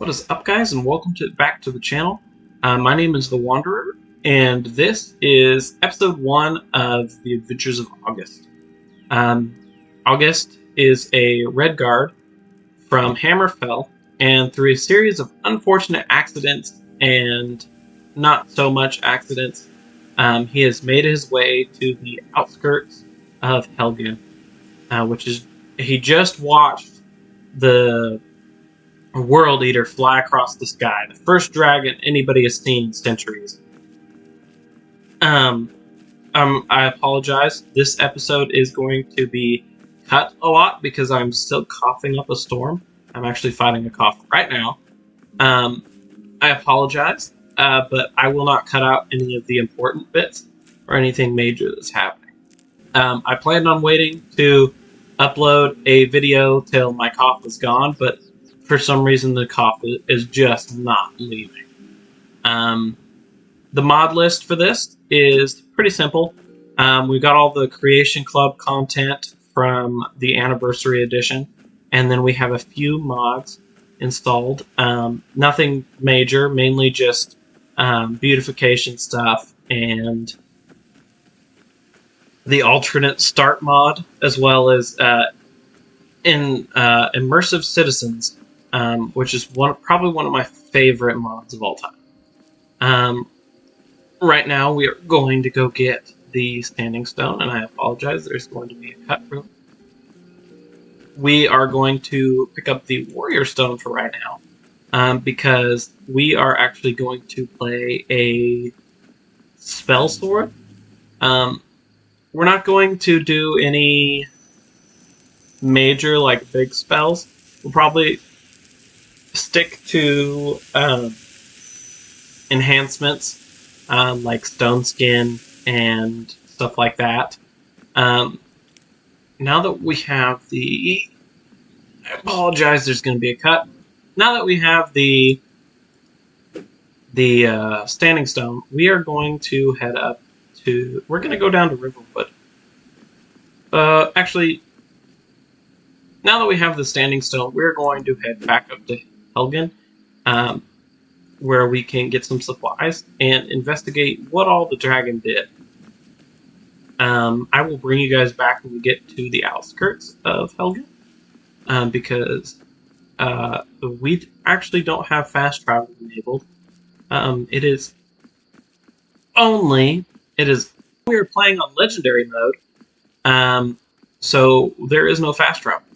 What is up, guys, and welcome back to the channel. My name is The Wanderer, and this is episode 1 of The Adventures of August. August is a redGuard from Hammerfell, and through a series of unfortunate accidents and not so much accidents, he has made his way to the outskirts of Helgen, he just watched the World Eater fly across the sky, the first dragon anybody has seen in centuries. I apologize. This episode is going to be cut a lot because I'm still coughing up a storm. I'm actually fighting a cough right now. I apologize, but I will not cut out any of the important bits or anything major that's happening. I planned on waiting to upload a video till my cough was gone, but for some reason the cough is just not leaving. The mod list for this is pretty simple. We've got all the Creation Club content from the Anniversary Edition, and then we have a few mods installed. Nothing major, mainly just beautification stuff and the alternate start mod, as well as Immersive Citizens, which is probably one of my favorite mods of all time. Right now, we are going to go get the Standing Stone, and I apologize, there's going to be a cut room. We are going to pick up the Warrior Stone for right now, because we are actually going to play a Spell Sword. We're not going to do any major, big spells. We'll probably stick to enhancements like Stone Skin and stuff like that. Now that we have the... I apologize, there's going to be a cut. Now that we have the Standing Stone, we are going to head up to... We're going to go down to Riverwood. Actually, now that we have the Standing Stone, we're going to head back up to Helgen, where we can get some supplies and investigate what all the dragon did. I will bring you guys back when we get to the outskirts of Helgen, because we actually don't have fast travel enabled. We are playing on legendary mode, so there is no fast travel.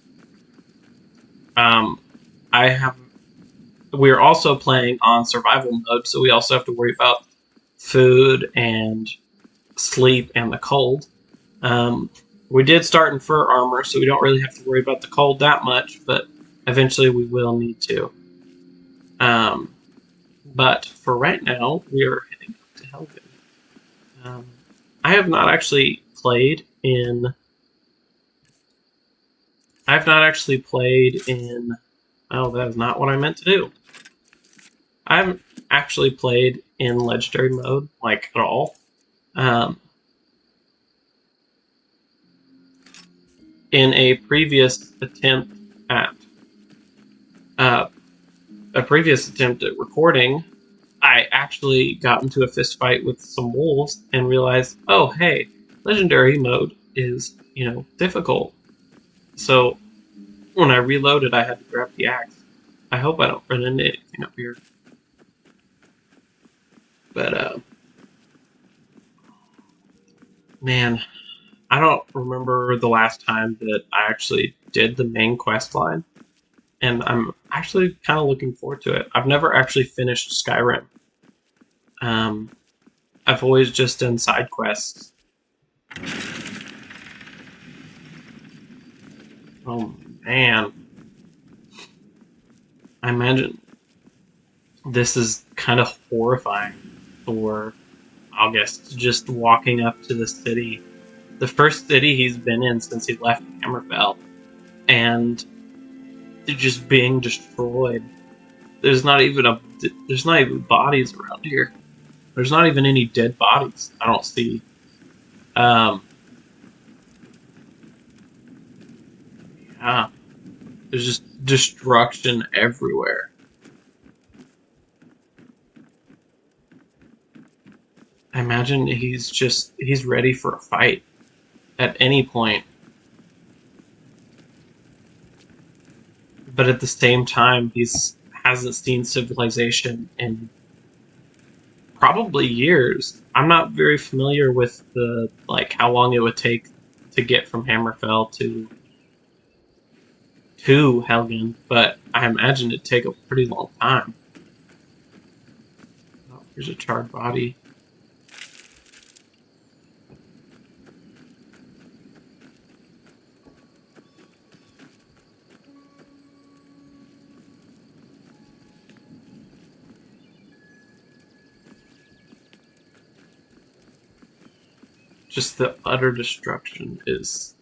We're also playing on survival mode, so we also have to worry about food and sleep and the cold. We did start in fur armor, so we don't really have to worry about the cold that much, but eventually we will need to. But for right now, we are heading up to Helgen. I have not actually played in... Oh, that is not what I meant to do. I haven't actually played in legendary mode, at all. In a previous attempt at recording, I actually got into a fist fight with some wolves and realized, oh, hey, legendary mode is, difficult. So when I reloaded, I had to grab the axe. I hope I don't run into anything up here. But, man, I don't remember the last time that I actually did the main quest line, and I'm actually kind of looking forward to it. I've never actually finished Skyrim. I've always just done side quests. Oh, man. I imagine this is kind of horrifying for August, just walking up to the city. The first city he's been in since he left Hammerfell, and just being destroyed. There's not even bodies around here. There's not even any dead bodies I don't see. Yeah. There's just destruction everywhere. I imagine he's ready for a fight at any point. But at the same time, he's hasn't seen civilization in probably years. I'm not very familiar with the how long it would take to get from Hammerfell to Helgen, but I imagine it'd take a pretty long time. Oh, here's a charred body. Just the utter destruction is.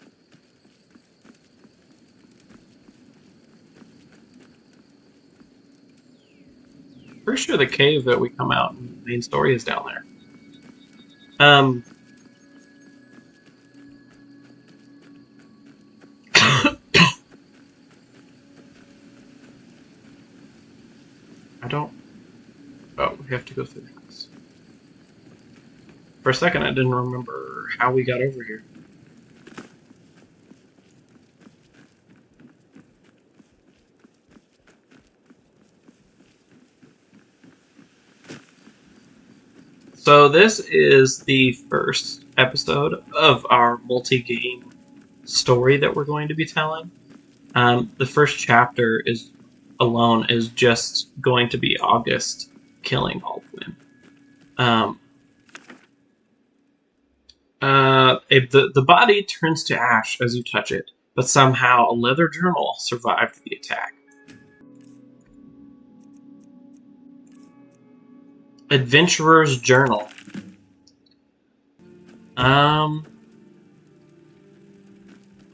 Pretty sure the cave that we come out in the main story is down there. I don't. Oh, we have to go through the house. For a second, I didn't remember how we got over here. So this is the first episode of our multi-game story that we're going to be telling. The first chapter is just going to be August killing Alduin. The body turns to ash as you touch it, but somehow a leather journal survived the attack. Adventurer's Journal.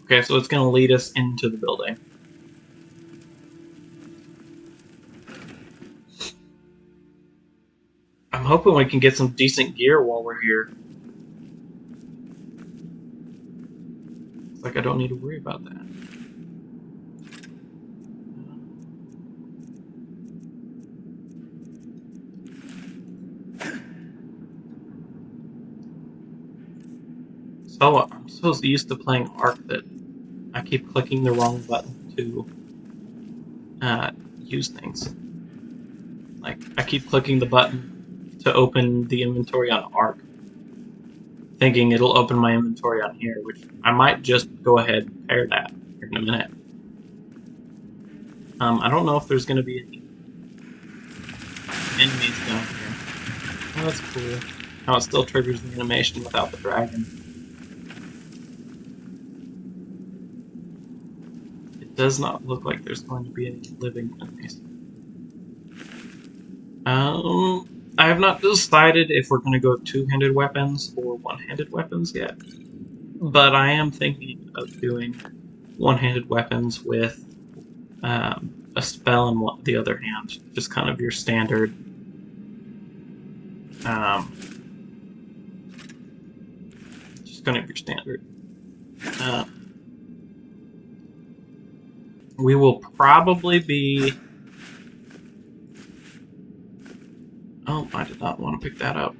Okay, so it's going to lead us into the building. I'm hoping we can get some decent gear while we're here. It's like I don't need to worry about that. So I'm so used to playing Ark that I keep clicking the wrong button to use things. Like, I keep clicking the button to open the inventory on Ark, thinking it'll open my inventory on here, which I might just go ahead and pair that here in a minute. I don't know if there's going to be any enemies down here. Oh, that's cool. How it still triggers the animation without the dragon. It does not look like there's going to be any living enemies. I have not decided if we're going to go two-handed weapons or one-handed weapons yet, but I am thinking of doing one-handed weapons with a spell in the other hand, just kind of your standard. Just kind of your standard. We will probably be. Oh, I did not want to pick that up.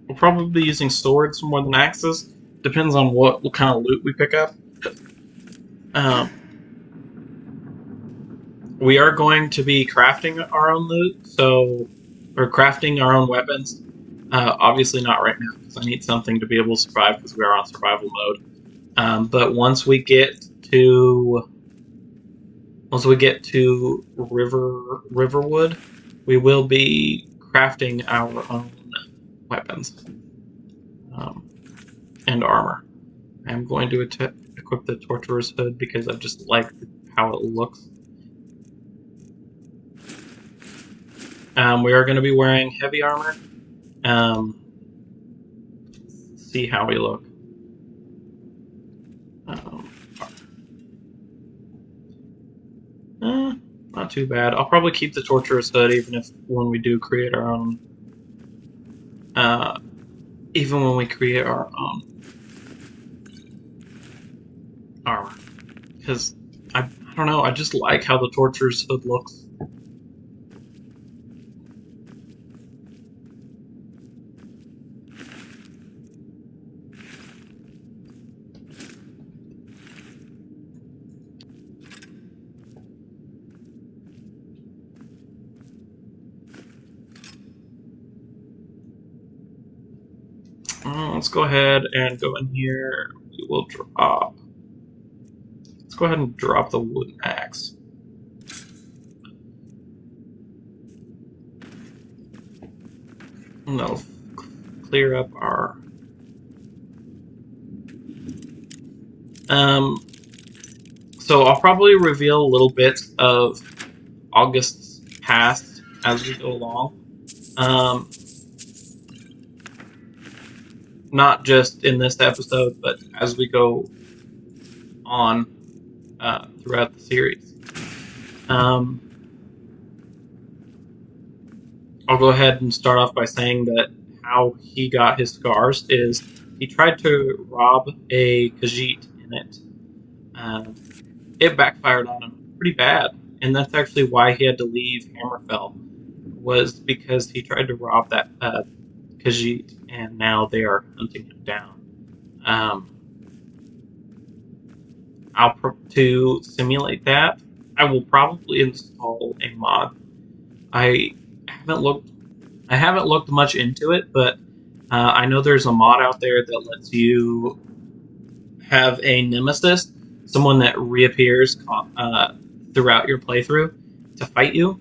We'll probably be using swords more than axes. Depends on what kind of loot we pick up. We are going to be crafting our own loot, or crafting our own weapons. Obviously not right now, because I need something to be able to survive, because we are on survival mode. But once we get to Riverwood, we will be crafting our own weapons and armor. I'm going to equip the Torturer's Hood because I just like how it looks. We are going to be wearing heavy armor. See how we look. Not too bad. I'll probably keep the Torturer's Hood even if when we do create our own. Even when we create our own armor, because I don't know, I just like how the Torturer's hood looks. Let's go ahead and go in here. We will drop. Let's go ahead and drop the wooden axe. And that'll clear up our. So I'll probably reveal little bits of August's past as we go along. Not just in this episode, but as we go on throughout the series. I'll go ahead and start off by saying that how he got his scars is he tried to rob a Khajiit in it. It backfired on him pretty bad, and that's actually why he had to leave Hammerfell, was because he tried to rob that Khajiit, and now they are hunting him down. To simulate that, I will probably install a mod. I haven't looked much into it, but I know there's a mod out there that lets you have a nemesis, someone that reappears throughout your playthrough to fight you,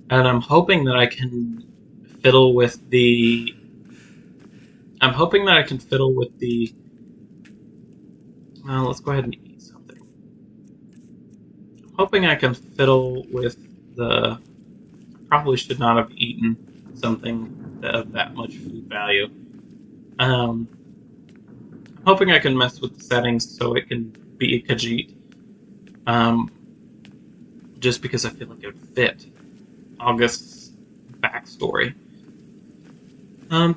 and I'm hoping that I can fiddle with the. I'm hoping that I can fiddle with the. Well, let's go ahead and eat something. I'm hoping I can fiddle with the. Probably should not have eaten something of that much food value. I'm hoping I can mess with the settings so it can be a Khajiit. Just because I feel like it would fit August's backstory.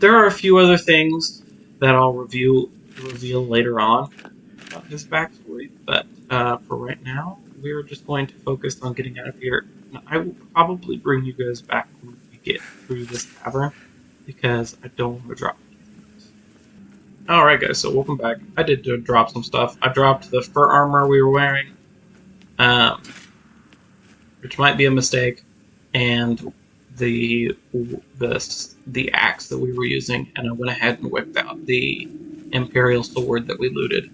There are a few other things that I'll reveal later on about his backstory, but for right now, we're just going to focus on getting out of here. I will probably bring you guys back when we get through this tavern, because I don't want to drop anything. Alright guys, so welcome back. I did drop some stuff. I dropped the fur armor we were wearing, which might be a mistake, and the axe that we were using, and I went ahead and whipped out the Imperial sword that we looted.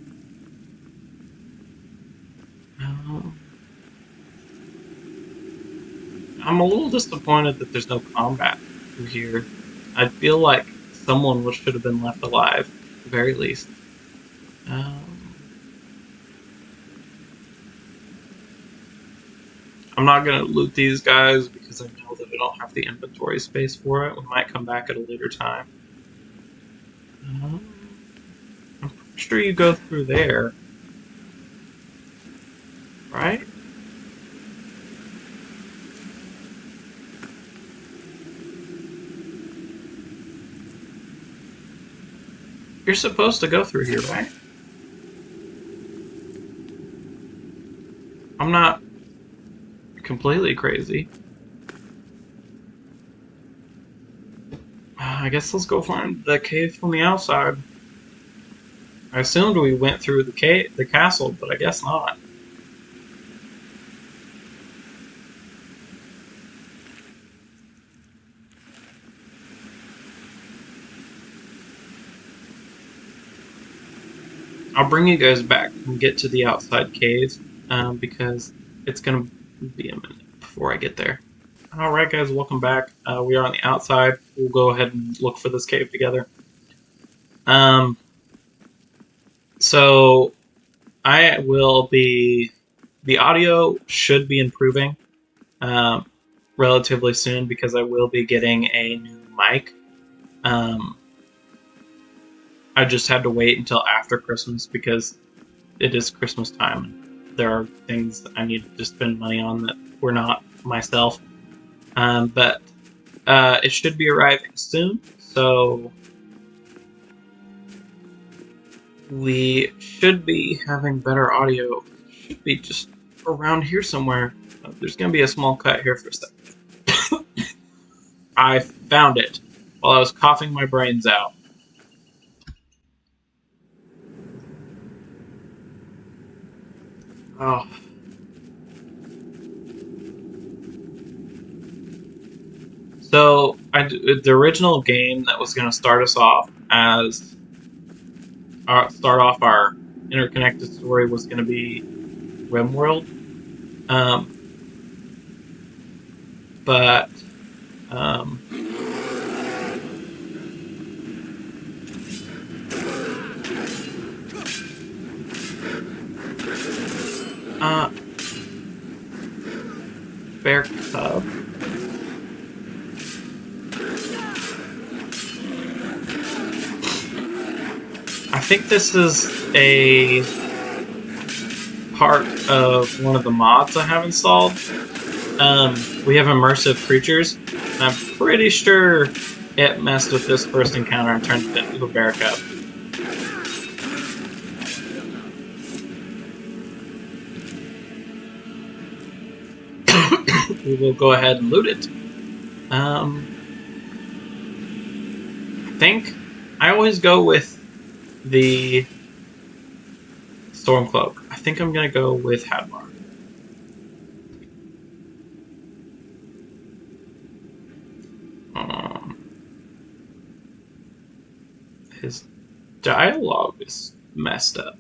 I'm a little disappointed that there's no combat through here. I feel like someone should have been left alive, at the very least. I'm not going to loot these guys because I know that I don't have the inventory space for it. We might come back at a later time. I'm pretty sure you go through there. Right? You're supposed to go through here, right? I'm not completely crazy. I guess let's go find the cave from the outside. I assumed we went through the castle, but I guess not. I'll bring you guys back and get to the outside cave, because it's gonna be a minute before I get there. Alright guys, welcome back. We are on the outside. We'll go ahead and look for this cave together. So I will be... The audio should be improving relatively soon because I will be getting a new mic. I just had to wait until after Christmas because it is Christmas time. There are things that I need to spend money on that were not myself. But it should be arriving soon, so we should be having better audio. It should be just around here somewhere. There's gonna be a small cut here for a second. I found it while I was coughing my brains out. Oh. So, the original game that was going to start us off as start off our interconnected story was going to be RimWorld, but Bear Cub. I think this is a part of one of the mods I have installed. We have immersive creatures, and I'm pretty sure it messed with this first encounter and turned it into a bear cub. We will go ahead and loot it. I think I always go with the Stormcloak. I think I'm gonna go with Hadbar. His dialogue is messed up.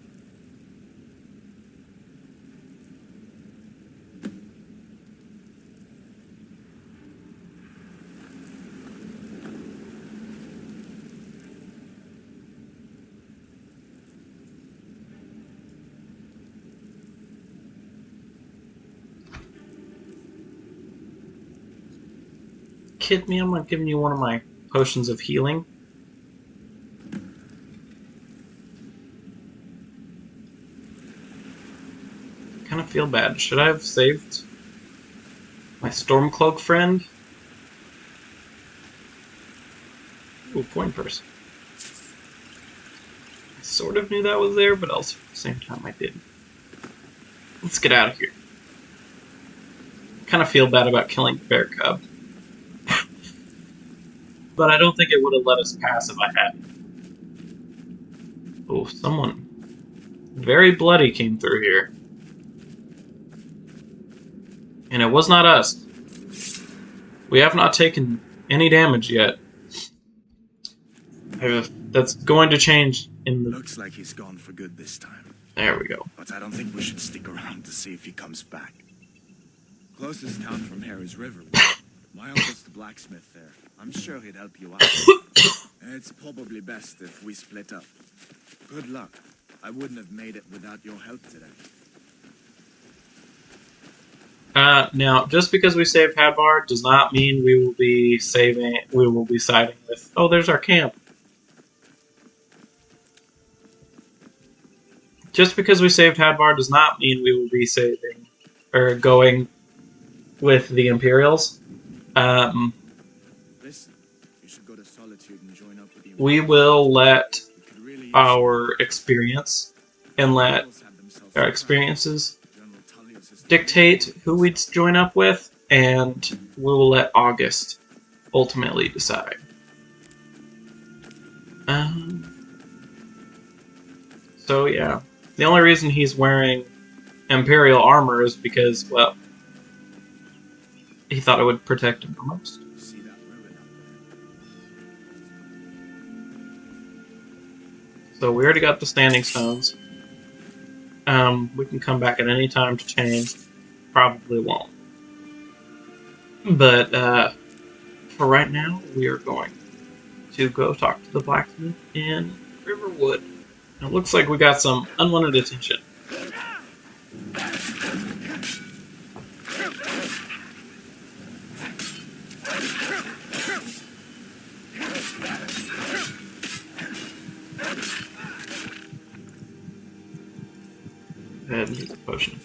Kid me, I'm not giving you one of my potions of healing. Kind of feel bad. Should I have saved my Stormcloak friend? Ooh, coin purse. I sort of knew that was there, but also at the same time I didn't. Let's get out of here. Kind of feel bad about killing the bear cub. But I don't think it would have let us pass if I hadn't. Oh, someone very bloody came through here. And it was not us. We have not taken any damage yet. That's going to change in the... Looks like he's gone for good this time. There we go. But I don't think we should stick around to see if he comes back. Closest town from here is River. My uncle's the blacksmith there. I'm sure he'd help you out. It's probably best if we split up. Good luck. I wouldn't have made it without your help today. Now, just because we saved Hadbar does not mean we will be siding with... Oh, there's our camp. Just because we saved Hadbar does not mean we will be saving... or going with the Imperials. Listen, you should go to Solitude and join up with the we will let our experience and let our experiences dictate who we'd join up with, and we will let August ultimately decide. So yeah, the only reason he's wearing Imperial armor is because, well, he thought it would protect him the most. So we already got the standing stones. We can come back at any time to change. Probably won't. But for right now, we are going to go talk to the blacksmith in Riverwood. And it looks like we got some unwanted attention. And use a potion.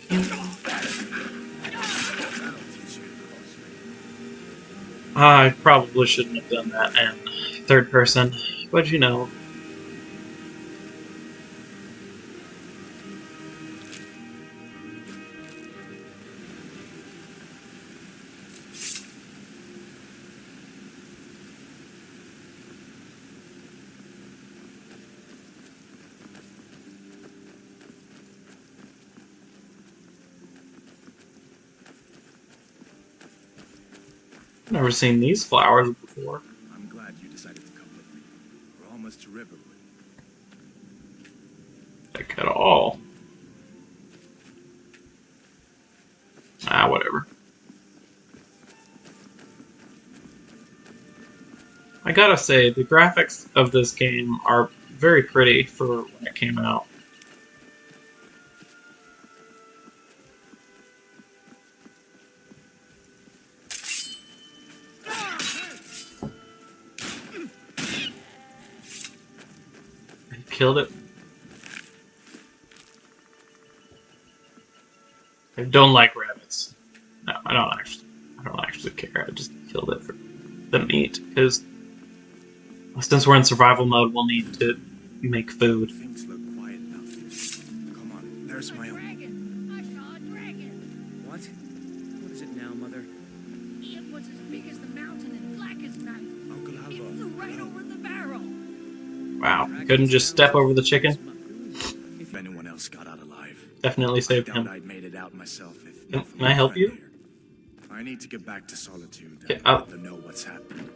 I probably shouldn't have done that in third person, but you know. Never seen these flowers before. I'm glad you decided to come with me. We're almost to Riverwood. Like at all. Ah, whatever. I gotta say, the graphics of this game are very pretty for when it came out. I killed it. I don't like rabbits. No, I don't actually care. I just killed it for the meat, because since we're in survival mode, we'll need to make food. Things look quiet now. Come on, there's my own. Dragon! I saw a dragon! What? What is it now, Mother? It was as big as the mountain and black as night. Uncle It Alva. flew right over the barrel. Wow, couldn't just step over the chicken? If anyone else got out alive, Definitely I saved doubt him. I'd made it out myself if Can not for I my help friend you? here. I need to get back to Solitude Okay, and I'll- let them know what's happened.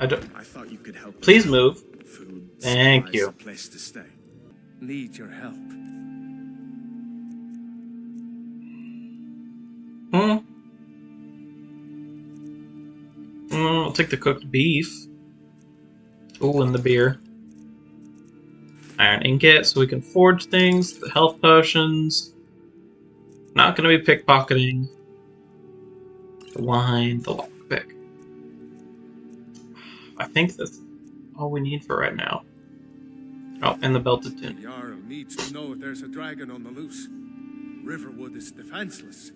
I don't. I thought you could help. us Please out. move. Food, Thank supplies, you. a place to stay. Need your help. Hmm. I'll take the cooked beef. Oh, and the beer. Iron ingot, so we can forge things. The health potions. Not gonna be pickpocketing. The wine, the lockpick. I think that's all we need for right now. Oh, and the belted The tunic. Jarl needs to know if there's a dragon on the loose. Riverwood is defenseless.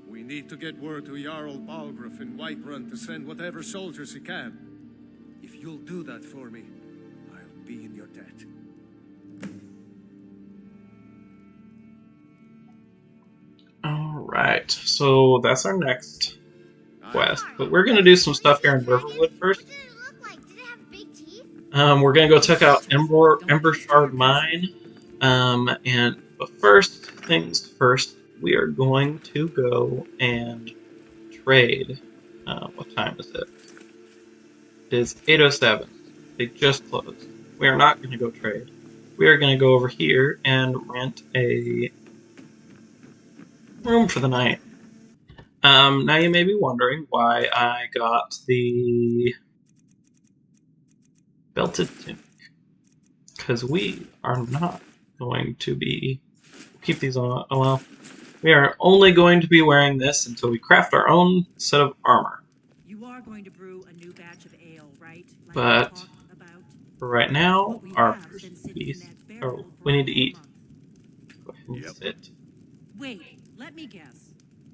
We need to get word to Jarl Balgruuf in Whiterun to send whatever soldiers he can. If you'll do that for me, I'll be in your debt. Alright, so that's our next quest. But we're gonna do some stuff here in Riverwood first. What did it look like? Did it have big teeth? We're gonna go check out Ember Shard Mine. But first things first, we are going to go and trade. What time is it? It is 8:07. They just closed. We are not gonna go trade. We are gonna go over here and rent a room for the night. Now you may be wondering why I got the belted tunic. Because we are not going to be... keep these on... oh well. We are only going to be wearing this until we craft our own set of armor. You are going to brew a new batch of ale, right? Like But we talked about? for right now, What we our have first been sitting piece... in that oh, barrel we for need to a eat. month. Go ahead and Yep. sit. Wait, let me guess.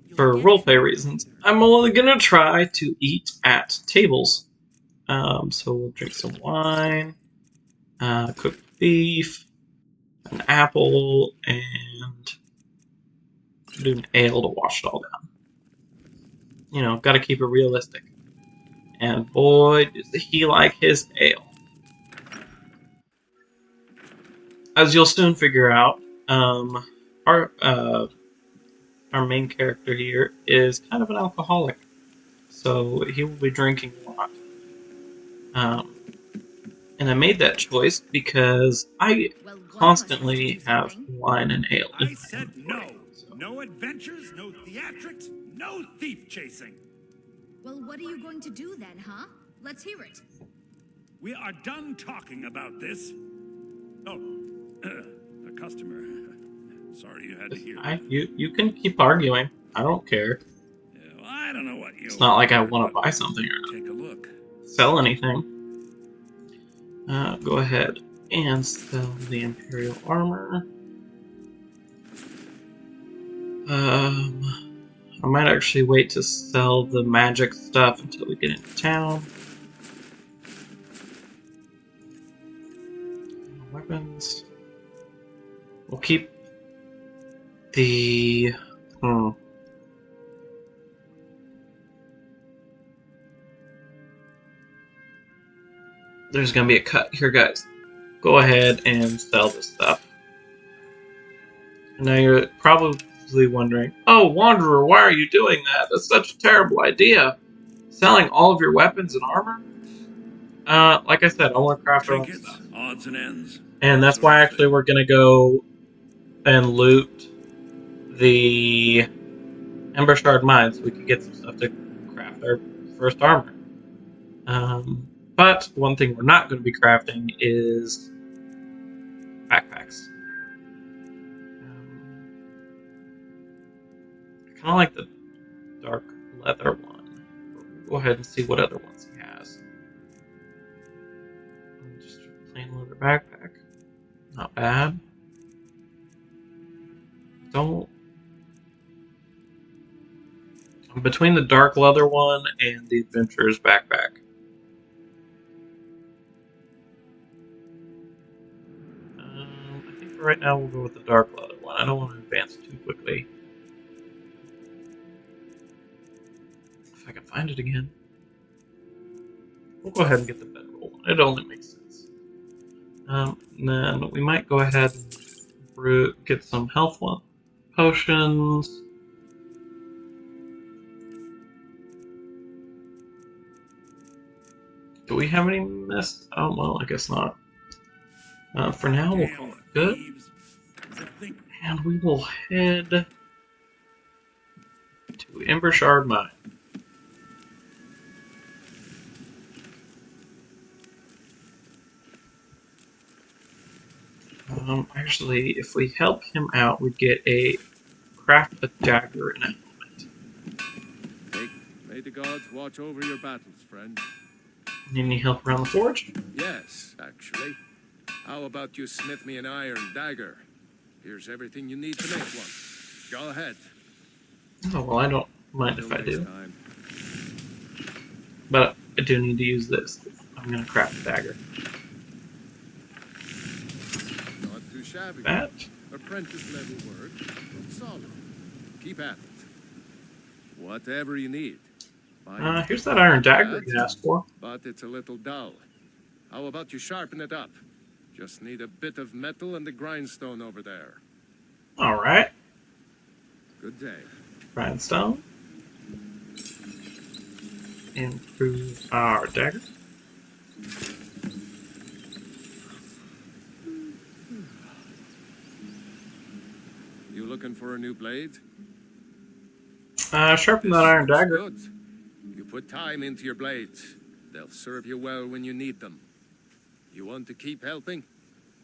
You'll For get roleplay to it reasons, later. I'm only gonna try to eat at tables. So we'll drink some wine, cooked beef, an apple, and do an ale to wash it all down. You know, gotta keep it realistic. And boy, does he like his ale. As you'll soon figure out, our main character here is kind of an alcoholic, so he will be drinking a lot. And I made that choice because I Well, one must constantly do have something. wine and ale in I my said inventory, no. so- No adventures, no theatrics, no thief chasing. Well, what are you going to do then, huh? Let's hear it. We are done talking about this. Oh, a customer. Sorry you had to hear that. You can keep arguing. I don't care. Yeah, well, I don't know what you. It's not like I want to buy something or Take a look. sell anything. Go ahead and sell the Imperial armor. I might actually wait to sell the magic stuff until we get into town. Weapons. We'll keep the... There's gonna be a cut here, guys. Go ahead and sell this stuff. Now you're probably wondering, oh, Wanderer, why are you doing that? That's such a terrible idea. selling all of your weapons and armor? Like I said, I want to craft our own Trinkets, stuff. odds and ends. And that that's sort why of actually thing. we're going to go and loot the Ember Shard mine so we can get some stuff to craft our first armor. But one thing we're not going to be crafting is backpacks. I kind of like the dark leather one. We'll go ahead and see what other ones he has. Just a plain leather backpack. Not bad. Don't. Between the dark leather one and the adventurer's backpack. I think for right now we'll go with the dark leather one. I don't want to advance too quickly. If I can find it again. We'll go ahead and get the bedroll one. It only makes sense. And then we might go ahead and get some health one potions. Do we have any mist? Oh, well, I guess not. For now, we'll call it good. Thieves. As if think- And we will head to Ember Shard Mine. Actually, if we help him out, we get a craft a dagger and a helmet. May the gods watch over your battles, friend. Need any help around the forge? Yes, actually. How about you smith me an iron dagger? Here's everything you need to make one. Go ahead. Oh, well, I don't mind if I Don't do. waste time. But I do need to use this. I'm going to craft a dagger. Not too shabby. That. Apprentice level work, but solid. Keep at it. Whatever you need. Here's that iron dagger you asked for. But it's a little dull. How about you sharpen it up? Just need a bit of metal and the grindstone over there. Alright. Good day. Grindstone. Improve our dagger. You looking for a new blade? Sharpen that iron looks dagger. Good. You put time into your blades. They'll serve you well when you need them. You want to keep helping?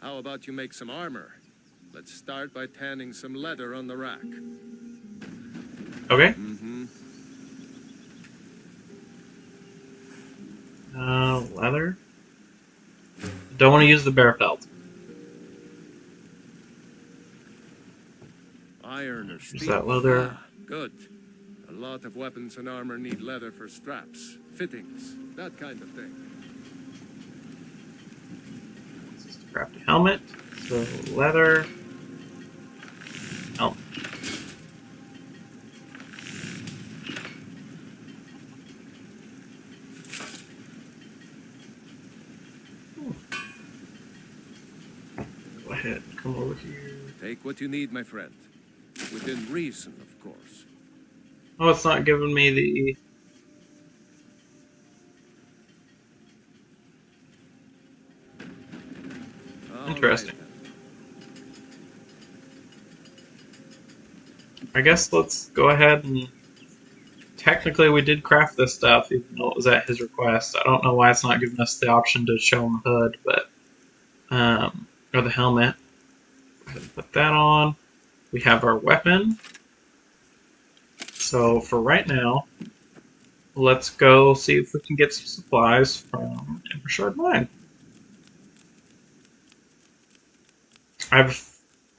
How about you make some armor? Let's start by tanning some leather on the rack. Okay. Mm-hmm. Leather. Don't want to use the bear pelt. Iron or Use steel? that leather. Good. A lot of weapons and armor need leather for straps, fittings, that kind of thing. Just to craft a helmet. So leather. Helmet. Go ahead, come over here. Take what you need, my friend. Within reason, of course. Oh, it's not giving me the... All Interesting. right, I guess let's go ahead and... Technically, we did craft this stuff, even though it was at his request. I don't know why it's not giving us the option to show him the hood, but... or the helmet. Go ahead and put that on. We have our weapon. So, for right now, let's go see if we can get some supplies from Ember Shard Mine. I have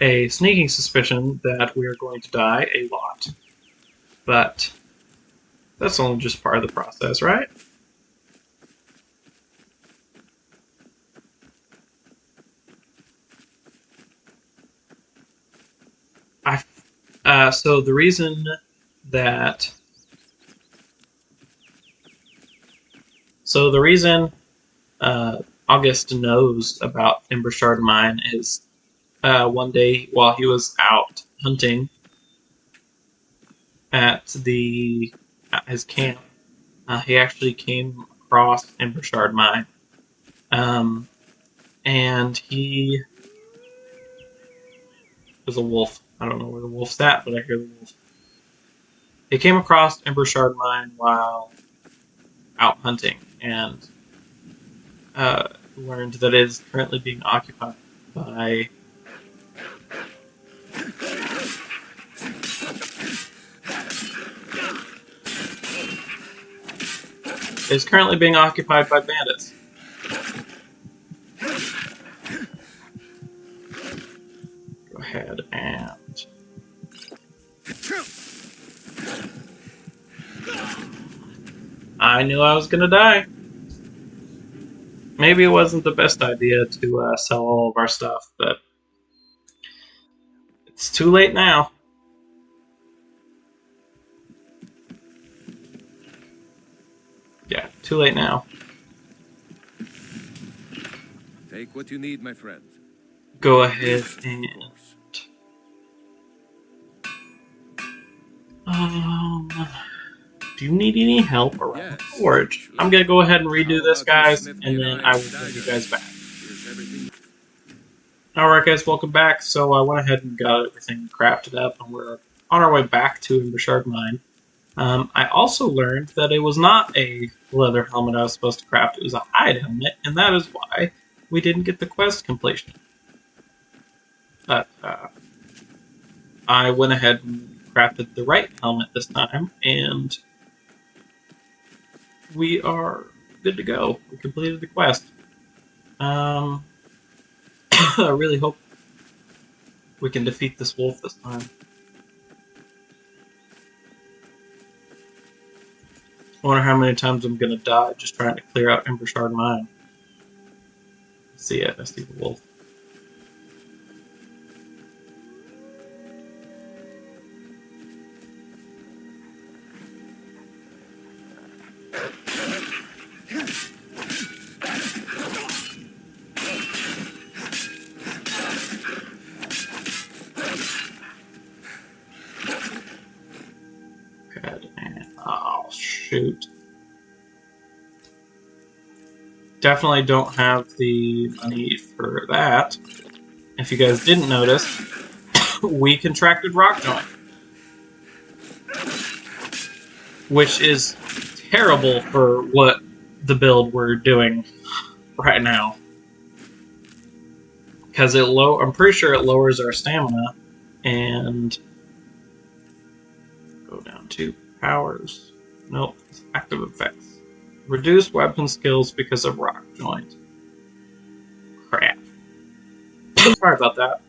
a sneaking suspicion that we are going to die a lot. But that's only just part of the process, right? So the reason that... So the reason August knows about Ember Shard Mine is one day while he was out hunting at his camp, He actually came across Embershard Mine. And he was a wolf. I don't know where the wolf's at, but I hear the wolf. He came across Embershard Mine while out hunting, and learned that it is currently being occupied by bandits. Go ahead and I knew I was gonna die. Maybe it wasn't the best idea to sell all of our stuff, but it's too late now. Yeah, too late now. Take what you need, my friend. Go ahead and do you need any help around the forge? I'm gonna go ahead and redo this, guys, and then I will bring you guys back. Alright guys, welcome back. So I went ahead and got everything crafted up, and we're on our way back to Embershard Mine. I also learned that it was not a leather helmet I was supposed to craft, it was a hide helmet, and that is why we didn't get the quest completion. But I went ahead and crafted the right helmet this time, and we are good to go. We completed the quest. I really hope we can defeat this wolf this time. I wonder how many times I'm gonna die just trying to clear out Embershard Mine. See it, I see the wolf. Oh, shoot. Definitely don't have the money for that. If you guys didn't notice, we contracted rock joint, which is terrible for what the build we're doing right now. Because I'm pretty sure it lowers our stamina, and go down to powers. Nope, it's active effects. Reduce weapon skills because of rock joint. Crap. Sorry about that.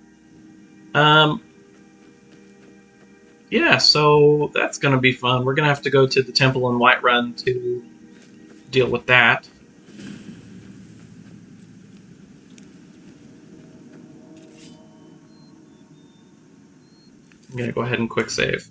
Yeah, so that's gonna be fun. We're gonna have to go to the temple in Whiterun to deal with that. I'm gonna go ahead and quick save.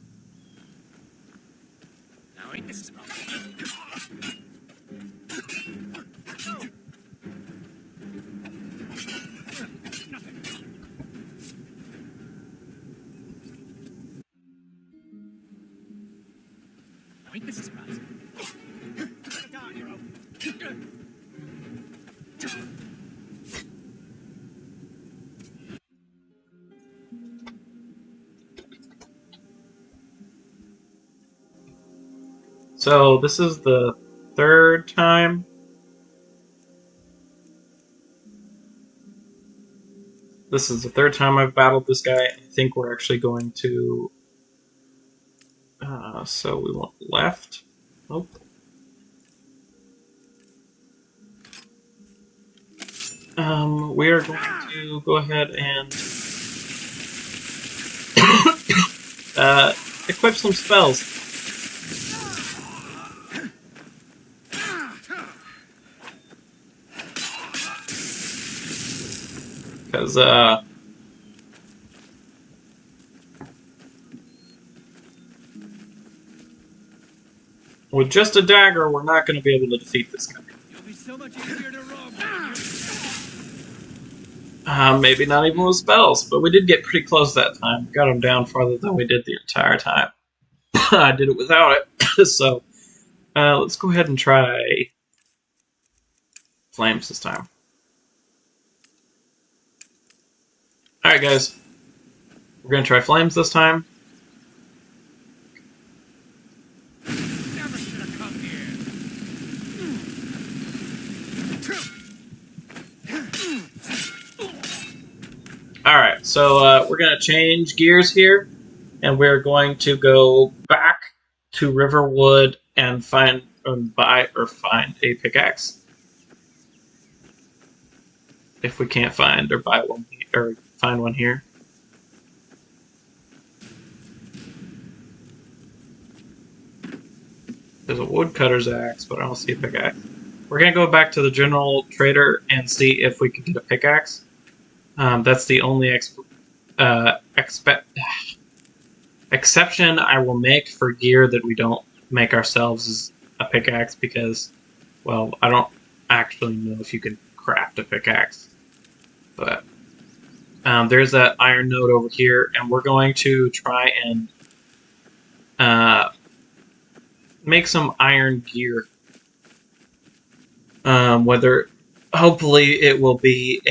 So this is the third time. This is the third time I've battled this guy. I think we're actually going to. So we went left. Nope. We are going to go ahead and equip some spells. Because, with just a dagger, we're not going to be able to defeat this guy. You'll be so much easier to rob. Maybe not even with spells, but we did get pretty close that time. Got him down farther than we did the entire time. I did it without it, so Let's go ahead and try flames this time. Alright guys, we're gonna try flames this time. Never should have come here. Alright, so we're gonna change gears here, and we're going to go back to Riverwood and find find a pickaxe. If we can't find or buy one or find one here. There's a woodcutter's axe, but I don't see a pickaxe. We're gonna go back to the general trader and see if we can get a pickaxe. That's the only exception I will make for gear that we don't make ourselves is a pickaxe because, well, I don't actually know if you can craft a pickaxe. But there's that iron node over here, and we're going to try and make some iron gear. Whether, hopefully it will be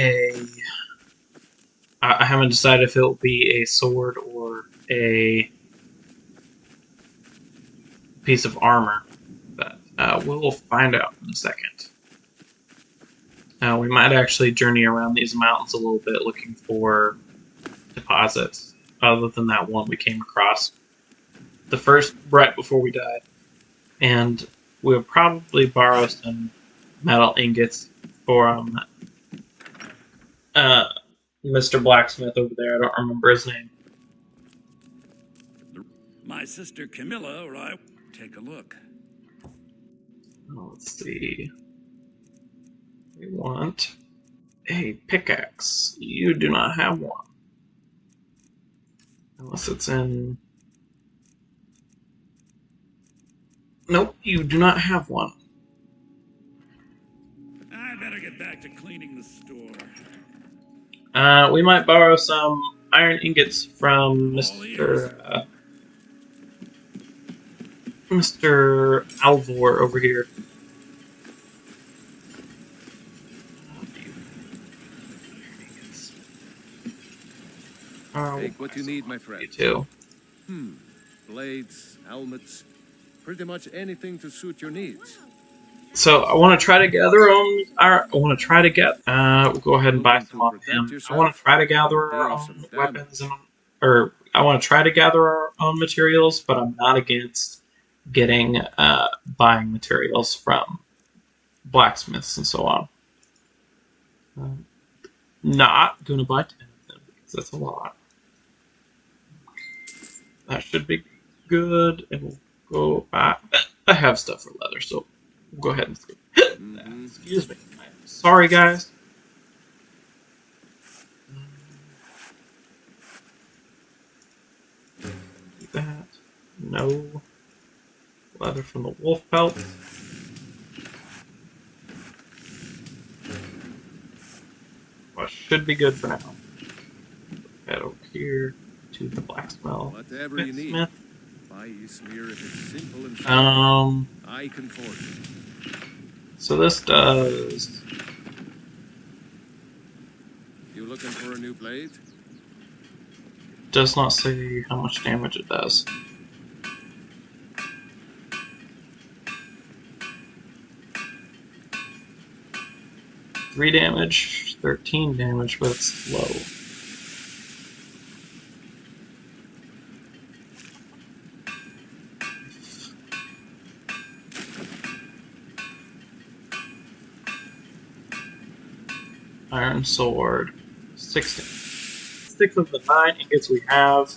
I haven't decided if it will be a sword or a piece of armor, but we'll find out in a second. We might actually journey around these mountains a little bit looking for deposits, other than that one we came across the first right before we died. And we'll probably borrow some metal ingots from Mr. Blacksmith over there. I don't remember his name. My sister Camilla or I take a look. Let's see. We want a pickaxe. You do not have one. Unless it's in... Nope, you do not have one. I better get back to cleaning the store. We might borrow some iron ingots from Mr. Mr. Alvor over here. Take what you need, my friend. You too. Blades, helmets, pretty much anything to suit your needs. So I want to try to gather on our. I want to try to get. We'll go ahead and buy some off him. I want to try to gather our own weapons or I want to try to gather our own materials, but I'm not against getting buying materials from blacksmiths and so on. Not gonna buy 10 of them because that's a lot. That should be good, and we'll go back. I have stuff for leather, so we'll go ahead and skip that. Excuse me. I'm sorry, guys. That. No. Leather from the wolf pelt. Well, should be good for now. Head over here to the blacksmith. Whatever you need. Buy smear if it's simple and I can forge it. So this does. You looking for a new blade? Does not say how much damage it does. Three damage, 13 damage, but it's low. Iron sword, 16. 6 of the 9 ingots we have.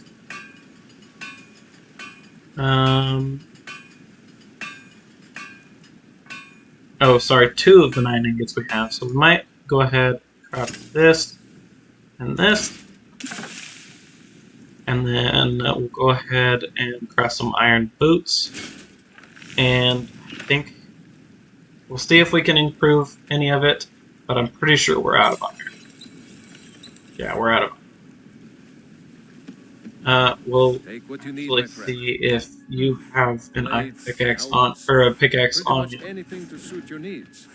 Oh, sorry, 2 of the 9 ingots we have. So we might go ahead and craft this and this. And then we'll go ahead and craft some iron boots. And I think we'll see if we can improve any of it, but I'm pretty sure we're out of iron. Yeah, we're out of We'll Take what you need, actually my friend. see if you have an iron Blades, pickaxe on, helmets, or a pickaxe pretty on much you. anything to suit your needs.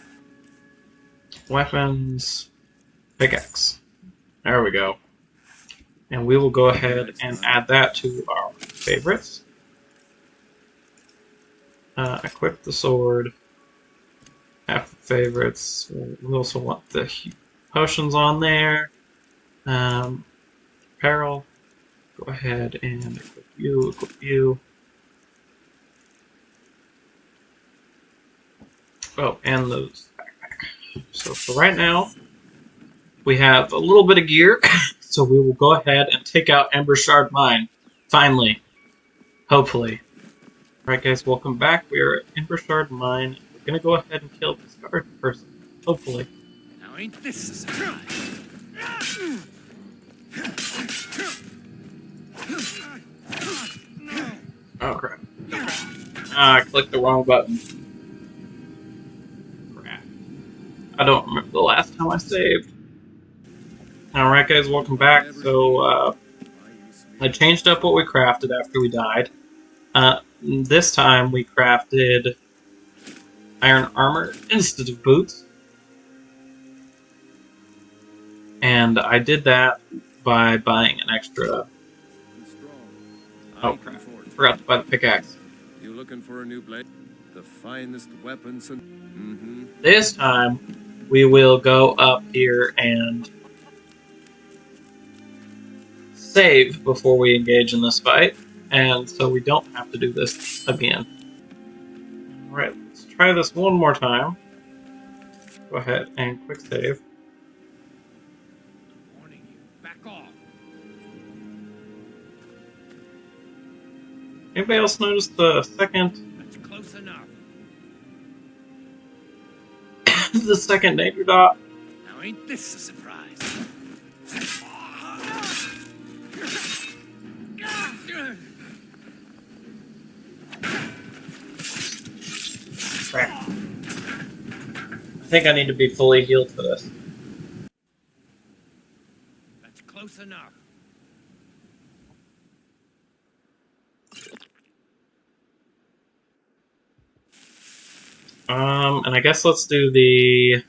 Weapons, pickaxe. There we go. And we will go ahead and add that to our favorites. Equip the sword. Have favorites. We also want the potions on there. Apparel. Go ahead and equip you, equip you. Oh, and those backpack. So for right now, we have a little bit of gear, so we will go ahead and take out Ember Shard Mine. Finally. Hopefully. Alright guys, welcome back. We are at Ember Shard Mine. We're gonna go ahead and kill this guard person. Hopefully. Now ain't this a surprise? Oh crap. Ah, I clicked the wrong button. Crap. I don't remember the last time I saved. Alright guys, welcome back. So, I changed up what we crafted after we died. This time we crafted iron armor instead of boots. And I did that by buying an extra... Oh crap, forgot to buy the pickaxe. You looking for a new blade? The finest weapons and... This time, we will go up here and save before we engage in this fight, and so we don't have to do this again. Alright, let's try this one more time. Go ahead and quick save. Warning you, back off. Anybody else notice the second That's close enough. the second danger dot? Now ain't this a surprise? Crap. I think I need to be fully healed for this. That's close enough. And I guess let's do the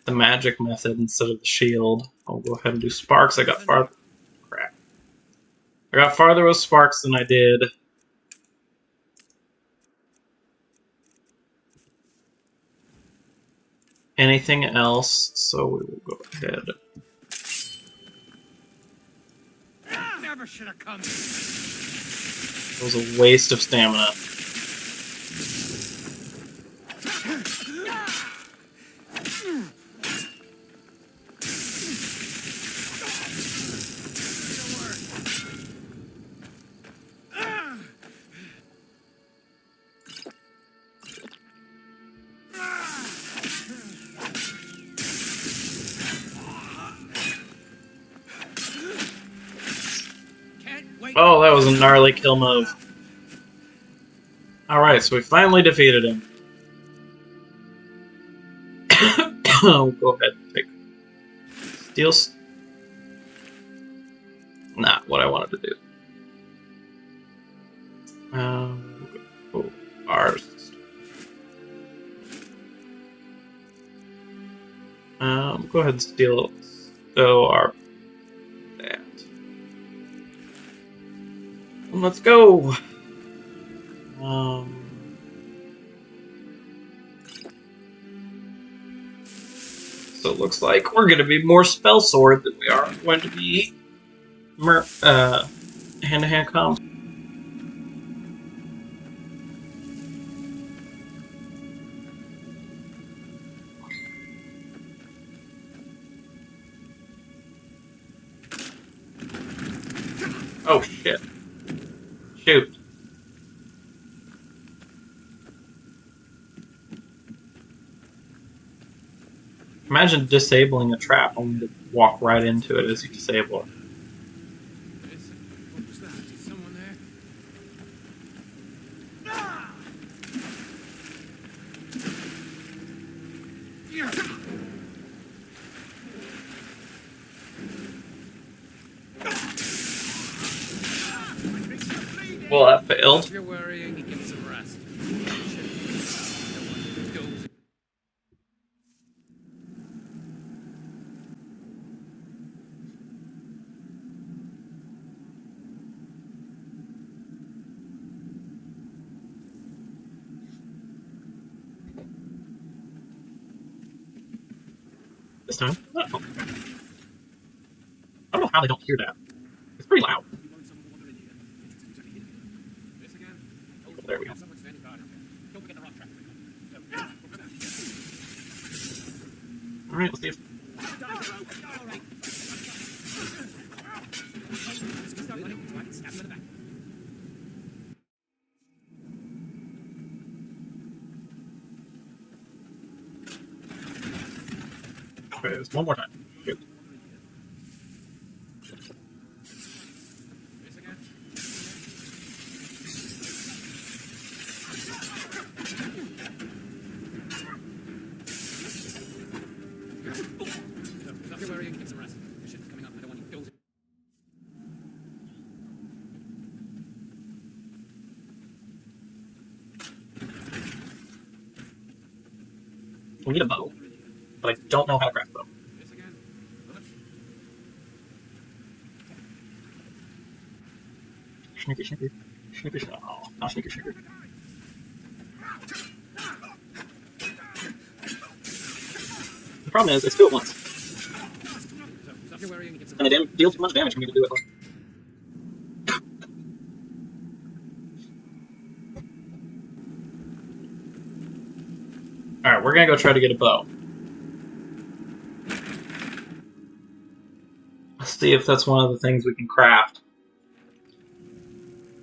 magic method instead of the shield. I'll go ahead and do sparks. I got farther. Crap. I got farther with sparks than I did. Anything else? So we will go ahead. Never should have come. It was a waste of stamina. Oh, that was a gnarly kill move. Alright, so we finally defeated him. Oh, go ahead and take steel. Not what I wanted to do. Oh, ours. Go ahead and steal our that. And let's go. So it looks like we're going to be more spell sword than we are going to be hand-to-hand combat. Oh shit. Shoot. Imagine disabling a trap only to walk right into it as you disable it. What was that? Is someone there? Well, that failed. If you're worrying, get some rest. This time, no. I don't know how they don't hear that. It's pretty loud. There we go. Alright, let's see if... Okay, just one more time. Good. If you're worrying, get some rest. Your shit's coming up. I don't want you dozing. We need a bow, but I don't know how to craft a bow. Sneaky, sneaky. Sneaky, sneaky. Oh, not sneaky, sneaky. The problem is, it's do it once. If you're worrying, get some And it deals too much damage for me to do it once. Alright, we're gonna go try to get a bow. Let's see if that's one of the things we can craft.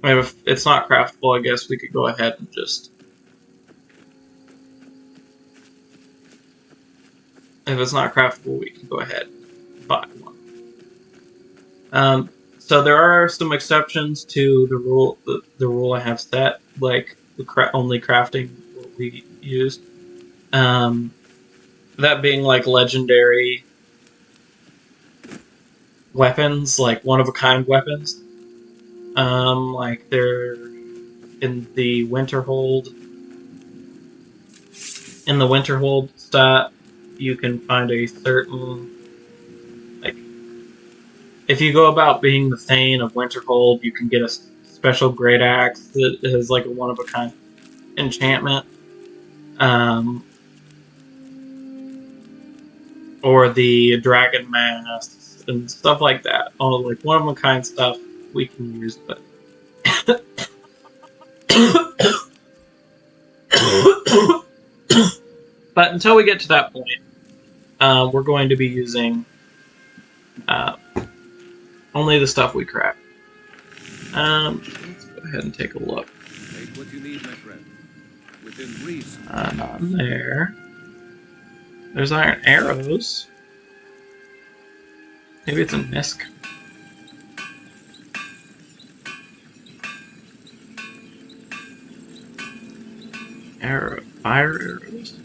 I mean, if it's not craftable, I guess we could go ahead and just... If it's not craftable, we can go ahead and buy one. So there are some exceptions to the rule I have set, like only crafting what we used. That being like legendary weapons, like one-of-a-kind weapons. Like they're in the Winterhold. In the Winterhold stat, you can find a certain, like, if you go about being the Thane of Winterhold, you can get a special great axe that is like a one-of-a-kind enchantment. Or the dragon masks and stuff like that. All like one-of-a-kind stuff we can use, but but until we get to that point, we're going to be using only the stuff we craft. Let's go ahead and take a look. Take what you need, my friend. Within reason. Not there. There's iron arrows. Maybe it's a misc. Fire arrows.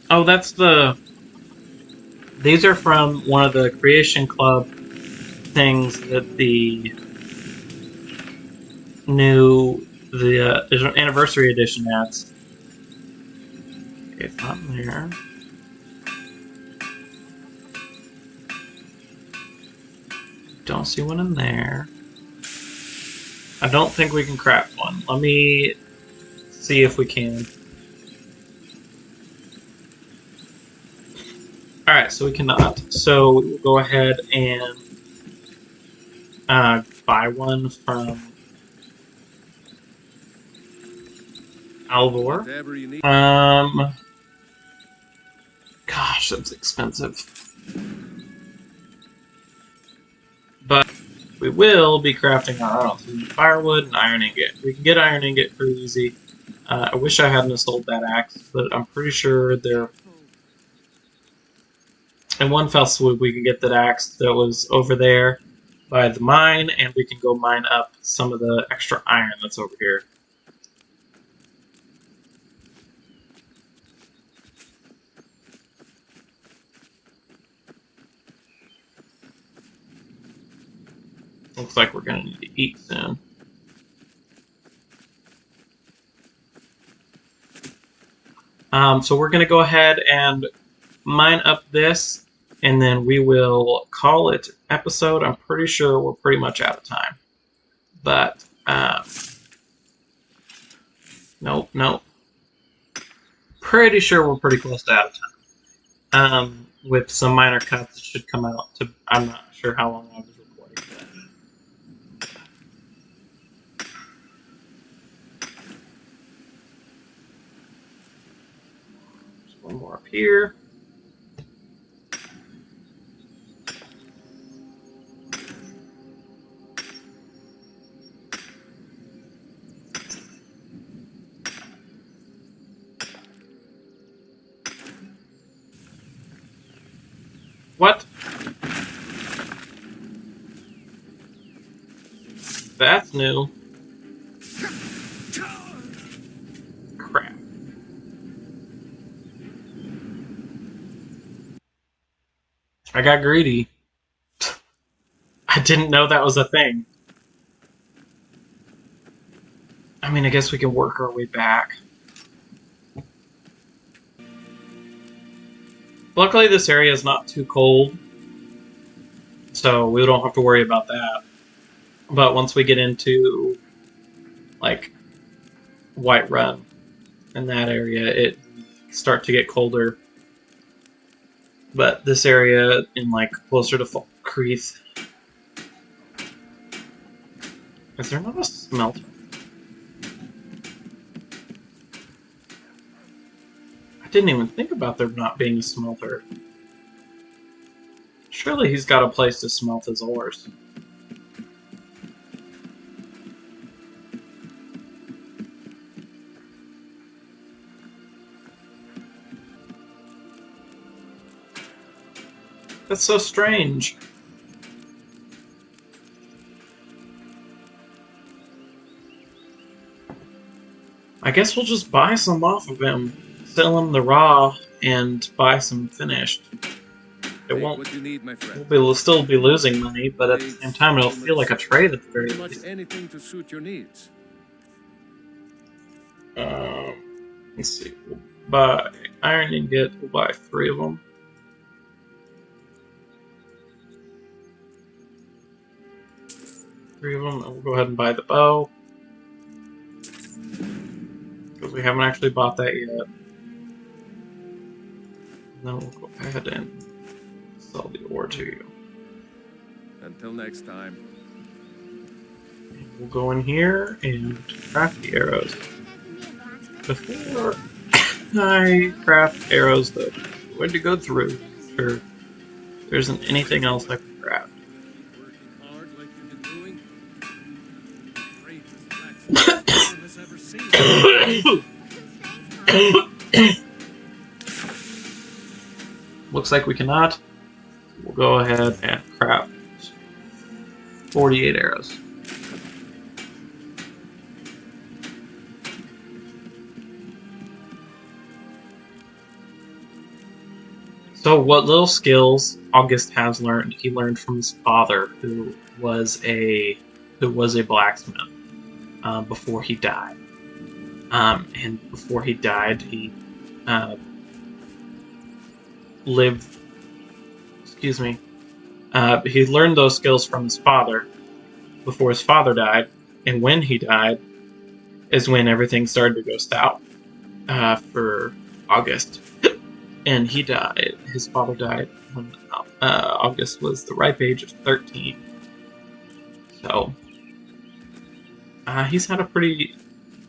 Oh, that's the... These are from one of the Creation Club things that the anniversary edition adds. Okay, it's not in there. Don't see one in there. I don't think we can craft one. Let me see if we can. Alright, so we cannot. So we'll go ahead and buy one from Alvor. Whatever you need. Gosh, that's expensive. But we will be crafting our own. So we need firewood and iron ingot. We can get iron ingot pretty easy. I wish I hadn't sold that axe, but I'm pretty sure they're... In one fell swoop, we can get that axe that was over there by the mine, and we can go mine up some of the extra iron that's over here. Looks like we're gonna need to eat soon. So we're gonna go ahead and mine up this, and then we will call it episode. I'm pretty sure we're pretty much out of time, but nope. Pretty sure we're pretty close to out of time. With some minor cuts, it should come out to. I'm not sure how long I was recording. There's one more up here. What? That's new. Crap. I got greedy. I didn't know that was a thing. I mean, I guess we can work our way back. Luckily, this area is not too cold, so we don't have to worry about that. But once we get into, like, Whiterun in that area, it start to get colder. But this area, in, like, closer to Falkreath... Is there not a smelter? I didn't even think about there not being a smelter. Surely he's got a place to smelt his ores. That's so strange. I guess we'll just buy some off of him, sell him the raw, and buy some finished. It won't. What you need, my friend. We'll still be losing money, but at the same time, it'll feel like a trade at the very Pretty much least. anything to suit your needs. Let's see. We'll buy iron ingot. We'll buy 3 of them. And we'll go ahead and buy the bow. Because we haven't actually bought that yet. And then we'll go ahead and sell the ore to you. Until next time. And we'll go in here and craft the arrows. Before I craft arrows, though, I'm going to go through. Sure, there isn't anything else I can craft. Working hard like you've been doing. Greatest blacksmith has ever seen. Looks like we cannot. We'll go ahead and craft 48 arrows. So what little skills August has learned, he learned from his father, who was a blacksmith before he died. And before he died, he lived. Excuse me. He learned those skills from his father before his father died, and when he died is when everything started to go south for August. And he died. His father died when August was the ripe age of 13. So he's had a pretty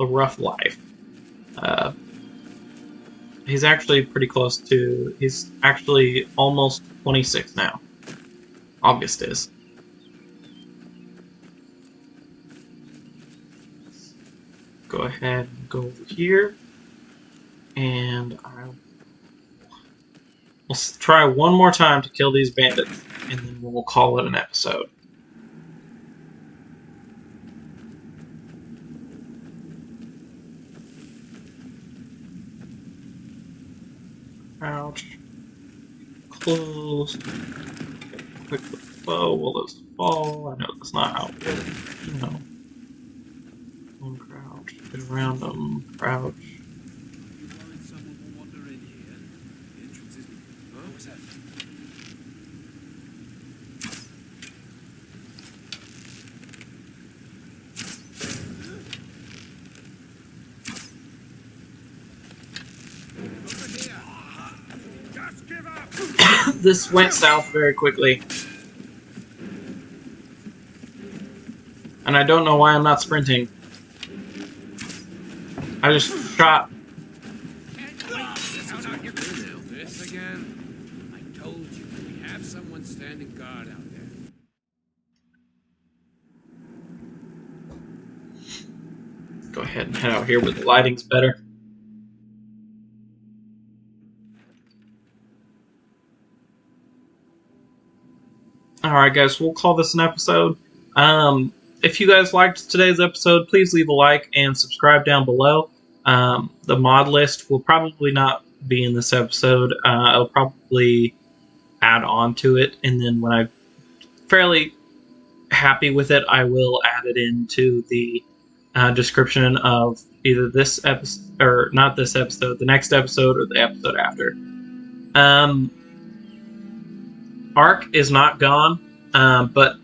rough life. He's actually pretty close to. He's actually almost 26 now. August is. Go ahead and go over here, and we'll try one more time to kill these bandits, and then we'll call it an episode. Crouch. Close. Quick look slow? Will those fall? I know that's not how it works, you know. One crouch, get around them, crouch. You find someone will wander in here. The entrance is... Huh? What's that? Just give up! This went south very quickly. And I don't know why I'm not sprinting. I just shot. This again? I told you, we have someone standing guard out there. Go ahead and head out here where the lighting's better. Alright guys, we'll call this an episode. If you guys liked today's episode, please leave a like and subscribe down below. The mod list will probably not be in this episode. I'll probably add on to it, and then when I'm fairly happy with it, I will add it into the description of either this episode, or not this episode, the next episode, or the episode after. Ark is not gone, but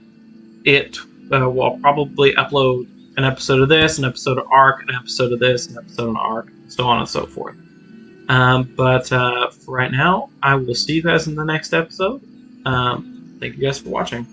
it will probably upload an episode of this, an episode of Ark, an episode of this, an episode of Ark, so on and so forth. But for right now, I will see you guys in the next episode. Thank you guys for watching.